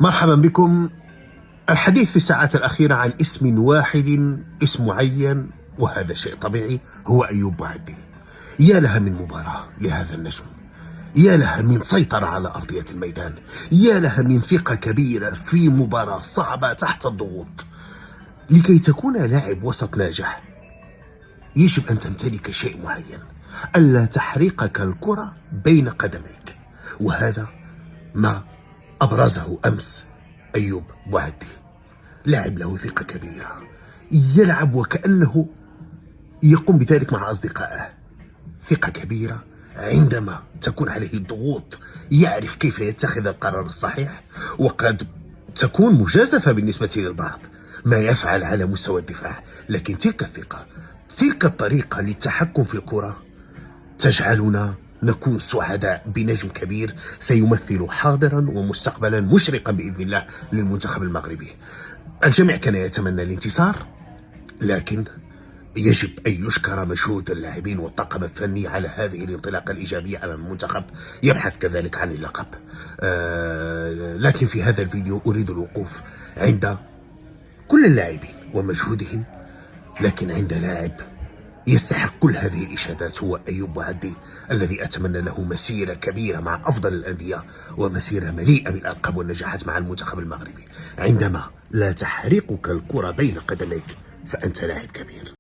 مرحبا بكم. الحديث في الساعات الأخيرة عن اسم واحد، اسم معين، وهذا شيء طبيعي، هو أيوب بوعدي. يا لها من مباراة لهذا النجم، يا لها من سيطرة على أرضية الميدان، يا لها من ثقة كبيرة في مباراة صعبة تحت الضغوط. لكي تكون لاعب وسط ناجح يجب أن تمتلك شيء معين، ألا تحرقك الكرة بين قدميك، وهذا ما أبرزه أمس أيوب بوعدي. لاعب له ثقة كبيرة، يلعب وكأنه يقوم بذلك مع أصدقائه. ثقة كبيرة، عندما تكون عليه الضغوط يعرف كيف يتخذ القرار الصحيح، وقد تكون مجازفة بالنسبة للبعض ما يفعل على مستوى الدفاع، لكن تلك الثقة، تلك الطريقة للتحكم في الكرة تجعلنا نكون سعداء بنجم كبير سيمثل حاضرا ومستقبلا مشرقا بإذن الله للمنتخب المغربي. الجميع كان يتمنى الانتصار، لكن يجب أن يشكر مجهود اللاعبين والطاقم الفني على هذه الانطلاقة الإيجابية أمام المنتخب يبحث كذلك عن اللقب. لكن في هذا الفيديو أريد الوقوف عند كل اللاعبين ومجهودهم، لكن عند لاعب يستحق كل هذه الإشادات هو أيوب بوعدي، الذي أتمنى له مسيرة كبيرة مع أفضل الأندية ومسيرة مليئة بالألقاب والنجاحات مع المنتخب المغربي. عندما لا تحرقك الكرة بين قدميك فأنت لاعب كبير.